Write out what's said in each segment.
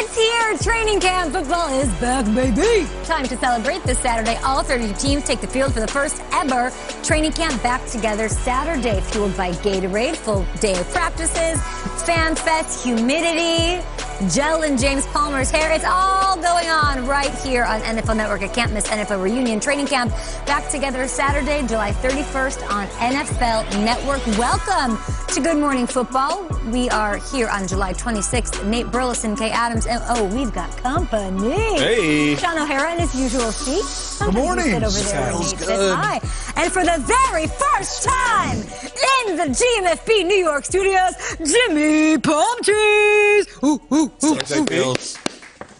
It's here! Training camp football is back, baby! Time to celebrate this Saturday. All 32 teams take the field for the first ever training camp back together Saturday, fueled by Gatorade, full day of practices, fan fest, humidity, gel in James Palmer's hair. It's all going on right here on NFL Network. I can't miss NFL Reunion Training Camp back together Saturday, July 31st on NFL Network. Welcome to Good Morning Football. We are here on July 26th. Nate Burleson, Kay Adams, and we've got company. Hey. Sean O'Hara in his usual seat. Good morning. Sit over there and Nate says hi. And for the very first time in the GMFB New York studios, Jimmy Palm Trees.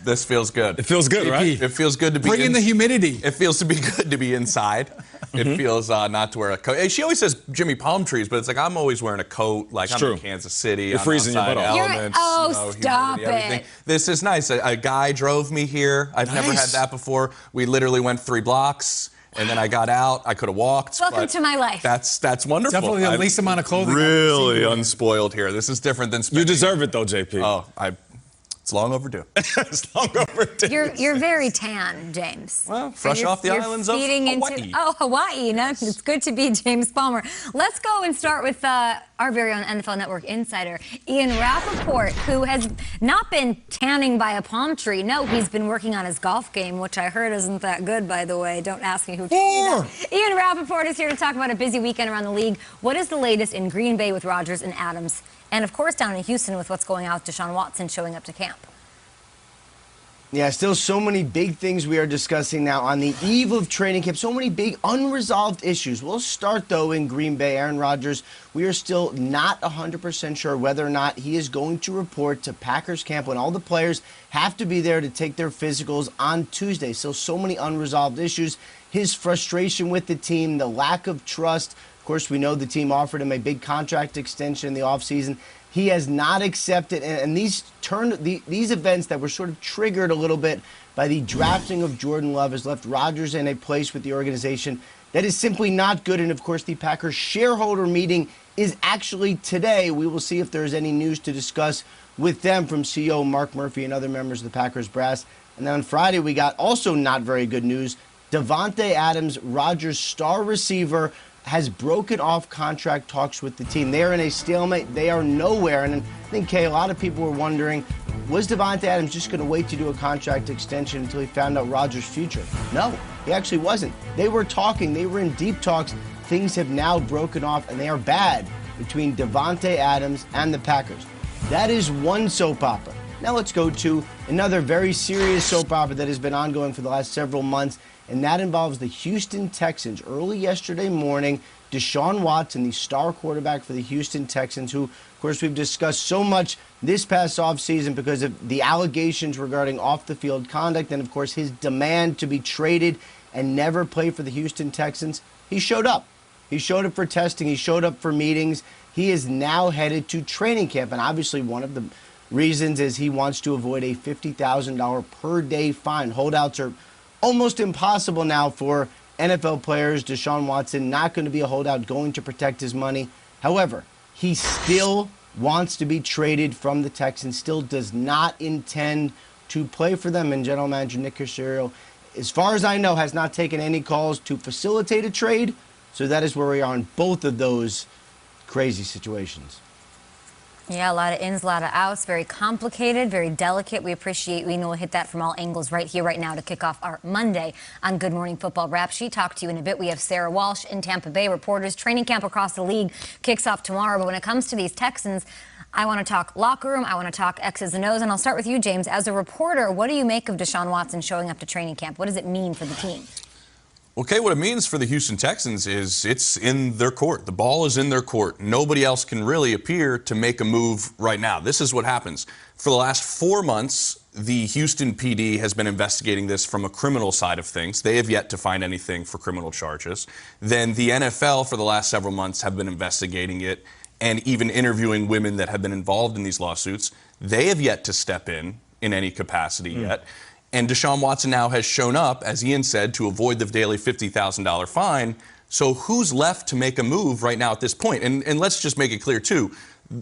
This feels good. It feels good, right? It feels good to be Bring in the humidity. It feels to be good to be inside. It feels not to wear a coat. Hey, she always says Jimmy Palm Trees, but it's like I'm always wearing a coat. Like I'm in Kansas City. You're freezing your butt off. Elements, stop everything. it. This is nice. A guy drove me here. I've never had that before. We literally went 3 blocks. And then I got out. I could have walked. Welcome to my life. That's wonderful. Definitely the least amount of clothing. Really unspoiled here. This is different than spending. You deserve it, though, JP. Oh, it's long overdue. It's long overdue. You're very tan, James. Well, fresh off the islands of Hawaii. Hawaii. No, it's good to be James Palmer. Let's go and start with our very own NFL Network insider, Ian Rappaport, who has not been tanning by a palm tree. No, he's been working on his golf game, which I heard isn't that good, by the way. Don't ask me who told me that. Ian Rappaport is here to talk about a busy weekend around the league. What is the latest in Green Bay with Rodgers and Adams? And, of course, down in Houston with what's going on with Deshaun Watson showing up to camp. Yeah, still so many big things we are discussing now on the eve of training camp. So many big unresolved issues. We'll start, though, in Green Bay. Aaron Rodgers, we are still not 100% sure whether or not he is going to report to Packers camp when all the players have to be there to take their physicals on Tuesday. Still so many unresolved issues. His frustration with the team, the lack of trust. Of course, we know the team offered him a big contract extension in the offseason. He has not accepted, and these events that were sort of triggered a little bit by the drafting of Jordan Love has left Rodgers in a place with the organization that is simply not good. And, of course, the Packers shareholder meeting is actually today. We will see if there's any news to discuss with them from CEO Mark Murphy and other members of the Packers brass. And then on Friday, we got also not very good news. Davante Adams, Rodgers' star receiver, has broken off contract talks with the team. They are in a stalemate. They are nowhere. And I think, Kay, a lot of people were wondering, was Davante Adams just going to wait to do a contract extension until he found out Rodgers' future? No, he actually wasn't. They were talking. They were in deep talks. Things have now broken off, and they are bad between Davante Adams and the Packers. That is one soap opera. Now let's go to another very serious soap opera that has been ongoing for the last several months, and that involves the Houston Texans. Early yesterday morning, Deshaun Watson, the star quarterback for the Houston Texans, who, of course, we've discussed so much this past offseason because of the allegations regarding off-the-field conduct and, of course, his demand to be traded and never play for the Houston Texans, he showed up. He showed up for testing. He showed up for meetings. He is now headed to training camp, and obviously one of the reasons is he wants to avoid a $50,000 per day fine. Holdouts are almost impossible now for NFL players. Deshaun Watson not going to be a holdout, going to protect his money. However, he still wants to be traded from the Texans, still does not intend to play for them. And General Manager Nick Caserio, as far as I know, has not taken any calls to facilitate a trade. So that is where we are on both of those crazy situations. Yeah, a lot of ins, a lot of outs. Very complicated, very delicate. We appreciate we will hit that from all angles right here, right now to kick off our Monday on Good Morning Football Wrap. She talked to you in a bit. We have Sarah Walsh in Tampa Bay. Reporters, training camp across the league kicks off tomorrow. But when it comes to these Texans, I want to talk locker room. I want to talk X's and O's. And I'll start with you, James. As a reporter, what do you make of Deshaun Watson showing up to training camp? What does it mean for the team? Okay, what it means for the Houston Texans is it's in their court. The ball is in their court. Nobody else can really appear to make a move right now. This is what happens. For the last 4 months, the Houston PD has been investigating this from a criminal side of things. They have yet to find anything for criminal charges. Then the NFL for the last several months have been investigating it and even interviewing women that have been involved in these lawsuits. They have yet to step in any capacity yet. And Deshaun Watson now has shown up, as Ian said, to avoid the daily $50,000 fine. So who's left to make a move right now at this point? And let's just make it clear, too.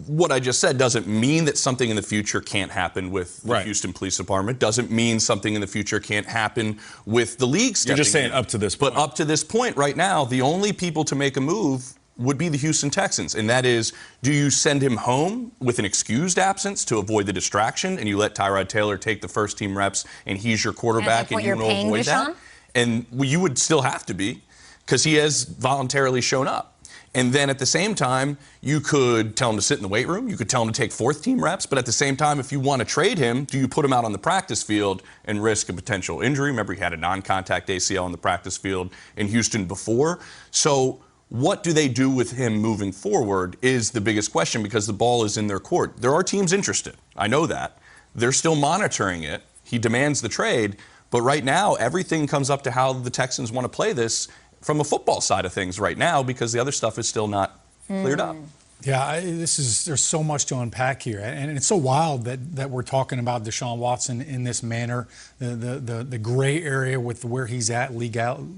What I just said doesn't mean that something in the future can't happen with the Houston Police Department. Doesn't mean something in the future can't happen with the league stepping in. You're just saying up to this point. But up to this point right now, the only people to make a move would be the Houston Texans. And that is, do you send him home with an excused absence to avoid the distraction and you let Tyrod Taylor take the first team reps and he's your quarterback and you will avoid that? And you would still have to be, because he has voluntarily shown up. And then at the same time, you could tell him to sit in the weight room. You could tell him to take fourth team reps. But at the same time, if you want to trade him, do you put him out on the practice field and risk a potential injury? Remember, he had a non-contact ACL on the practice field in Houston before. So what do they do with him moving forward is the biggest question, because the ball is in their court. There are teams interested. I know that. They're still monitoring it. He demands the trade. But right now, everything comes up to how the Texans want to play this from a football side of things right now, because the other stuff is still not cleared up. Yeah, there's so much to unpack here, and it's so wild that we're talking about Deshaun Watson in this manner, the gray area with where he's at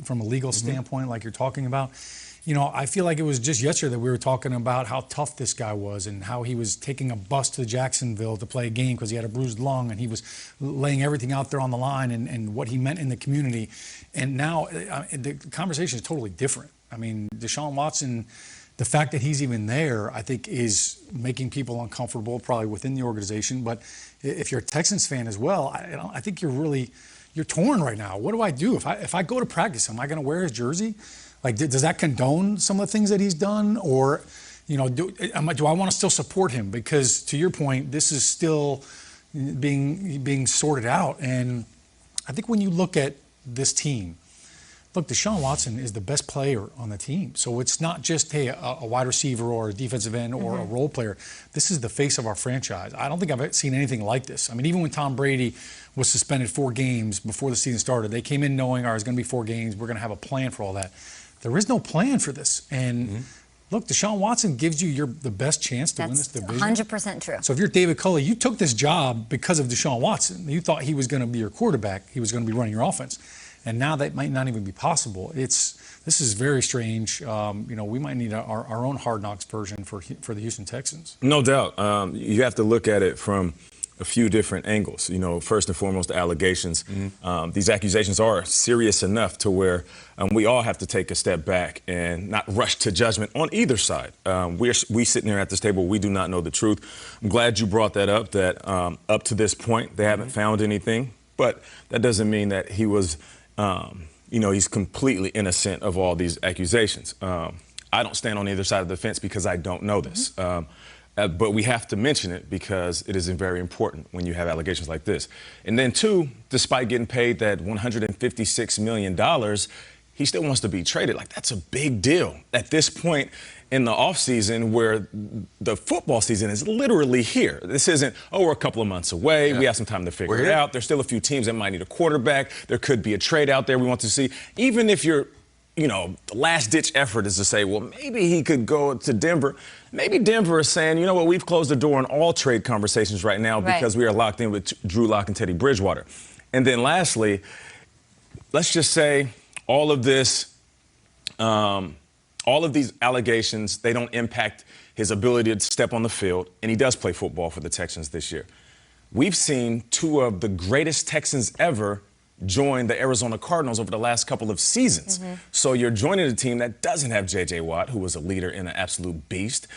from a legal standpoint, like you're talking about. You know, I feel like it was just yesterday that we were talking about how tough this guy was and how he was taking a bus to Jacksonville to play a game because he had a bruised lung, and he was laying everything out there on the line and what he meant in the community. And now the conversation is totally different. I mean, Deshaun Watson, the fact that he's even there, I think, is making people uncomfortable, probably within the organization. But if you're a Texans fan as well, I think you're torn right now. What do I do? If I go to practice, am I going to wear his jersey? Like, does that condone some of the things that he's done? Or, you know, do I want to still support him? Because, to your point, this is still being sorted out. And I think when you look at this team, look, Deshaun Watson is the best player on the team. So it's not just, hey, a wide receiver or a defensive end or a role player. This is the face of our franchise. I don't think I've seen anything like this. I mean, even when Tom Brady was suspended 4 games before the season started, they came in knowing, all right, it's going to be 4 games. We're going to have a plan for all that. There is no plan for this. And look, Deshaun Watson gives you the best chance to win this division. That's 100% true. So if you're David Culley, you took this job because of Deshaun Watson. You thought he was going to be your quarterback. He was going to be running your offense. And now that might not even be possible. This is very strange. You know, we might need our own Hard Knocks version for the Houston Texans. No doubt. You have to look at it from a few different angles. You know, first and foremost, the allegations. These accusations are serious enough to where we all have to take a step back and not rush to judgment on either side. We sitting here at this table, we do not know the truth. I'm glad you brought that up, that up to this point, they haven't found anything. But that doesn't mean that he was, you know, he's completely innocent of all these accusations. I don't stand on either side of the fence because I don't know this. But we have to mention it because it is very important when you have allegations like this. And then, 2, despite getting paid that $156 million, he still wants to be traded. Like, that's a big deal at this point in the offseason where the football season is literally here. This isn't, oh, we're a couple of months away. We have some time to figure it out. There's still a few teams that might need a quarterback. There could be a trade out there we want to see. Even if you're, you know, the last-ditch effort is to say, well, maybe he could go to Denver. Maybe Denver is saying, you know what, we've closed the door on all trade conversations right now because we are locked in with Drew Lock and Teddy Bridgewater. And then lastly, let's just say all of this, all of these allegations, they don't impact his ability to step on the field, and he does play football for the Texans this year. We've seen 2 of the greatest Texans ever join the Arizona Cardinals over the last couple of seasons. So you're joining a team that doesn't have J.J. Watt, who was a leader and an absolute beast.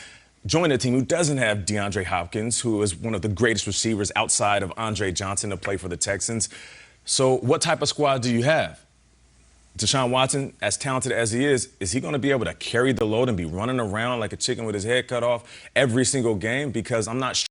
Join a team who doesn't have DeAndre Hopkins, who is one of the greatest receivers outside of Andre Johnson to play for the Texans. So what type of squad do you have? Deshaun Watson, as talented as he is he going to be able to carry the load and be running around like a chicken with his head cut off every single game? Because I'm not sure.